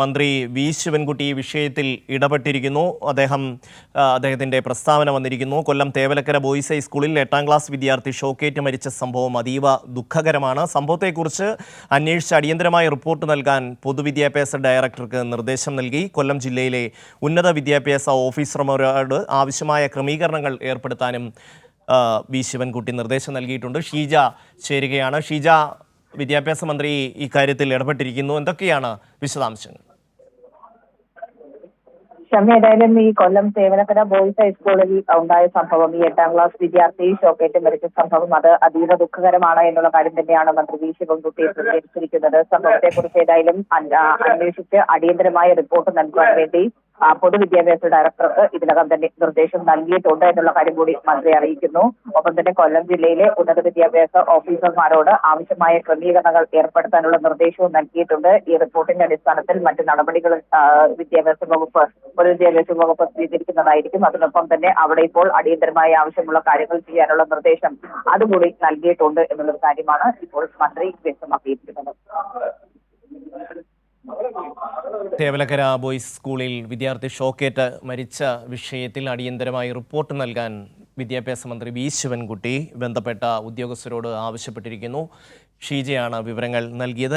മന്ത്രി വി ശിവൻകുട്ടി ഈ വിഷയത്തിൽ ഇടപെട്ടിരിക്കുന്നു. അദ്ദേഹത്തിന്റെ പ്രസ്താവന വന്നിരിക്കുന്നു. കൊല്ലം തേവലക്കര ബോയ്സ് ഹൈസ്കൂളിൽ 8ാം ക്ലാസ് വിദ്യാർത്ഥി ഷോക്കേറ്റ് മരിച്ച സംഭവം അതീവ ദുഃഖകരമാണ്. സംഭവത്തെക്കുറിച്ച് അന്വേഷിച്ച് അടിയന്തരമായ റിപ്പോർട്ട് നൽകാൻ പൊതുവിദ്യാഭ്യാസ ഡയറക്ടർക്ക് നിർദ്ദേശം നൽകി. കൊല്ലം ജില്ലയിലെ ഉന്നത വിദ്യാഭ്യാസ ഓഫീസർമാരോട് ആവശ്യമായ ക്രമീകരണങ്ങൾ ഏർപ്പെടുത്താനും വി ശിവൻകുട്ടി നിർദ്ദേശം നൽകിയിട്ടുണ്ട്. ഷീജ ചേരുകയാണ്. ഷീജ, വിദ്യാഭ്യാസ മന്ത്രി ഇക്കാര്യത്തിൽ ഇടപെട്ടിരിക്കുന്നു. എന്തൊക്കെയാണ് വിശദാംശങ്ങൾ? ഏതായാലും ഈ കൊല്ലം തേവലക്കര ബോയ്സ് ഹൈസ്കൂളിൽ ഉണ്ടായ സംഭവം, ഈ 8ാം ക്ലാസ് വിദ്യാർത്ഥി ഷോക്കേറ്റ് മരിച്ച സംഭവം, അത് അതീവ ദുഃഖകരമാണ് എന്നുള്ള കാര്യം തന്നെയാണ് മന്ത്രി വി ശിവൻകുട്ടി പ്രതികരിച്ചിരിക്കുന്നത്. സംഭവത്തെക്കുറിച്ച് ഏതായാലും അന്വേഷിച്ച് അടിയന്തരമായ റിപ്പോർട്ട് നൽകുവാൻ വേണ്ടി പൊതുവിദ്യാഭ്യാസ ഡയറക്ടർക്ക് ഇതിനകം തന്നെ നിർദ്ദേശം നൽകിയിട്ടുണ്ട് എന്നുള്ള കാര്യം കൂടി മന്ത്രി അറിയിക്കുന്നു. ഒപ്പം തന്നെ കൊല്ലം ജില്ലയിലെ ഉന്നത വിദ്യാഭ്യാസ ഓഫീസർമാരോട് ആവശ്യമായ ക്രമീകരണങ്ങൾ ഏർപ്പെടുത്താനുള്ള നിർദ്ദേശവും നൽകിയിട്ടുണ്ട്. ഈ റിപ്പോർട്ടിന്റെ അടിസ്ഥാനത്തിൽ മറ്റ് നടപടികൾ പൊതുവിദ്യാഭ്യാസ വകുപ്പ് സ്വീകരിക്കുന്നതായിരിക്കും. അതിനൊപ്പം തന്നെ അവിടെ ഇപ്പോൾ അടിയന്തരമായി ആവശ്യമുള്ള കാര്യങ്ങൾ ചെയ്യാനുള്ള നിർദ്ദേശം അതുകൂടി നൽകിയിട്ടുണ്ട് എന്നുള്ളൊരു കാര്യമാണ് ഇപ്പോൾ മന്ത്രി വ്യക്തമാക്കിയിരിക്കുന്നത്. തേവലക്കര ബോയ്സ് സ്കൂളിൽ വിദ്യാർത്ഥി ഷോക്കേറ്റ് മരിച്ച വിഷയത്തിൽ അടിയന്തരമായി റിപ്പോർട്ട് നൽകാൻ വിദ്യാഭ്യാസ മന്ത്രി വി ശിവൻകുട്ടി ബന്ധപ്പെട്ട ഉദ്യോഗസ്ഥരോട് ആവശ്യപ്പെട്ടിരിക്കുന്നു. ഷീജയാണ് വിവരങ്ങൾ നൽകിയത്.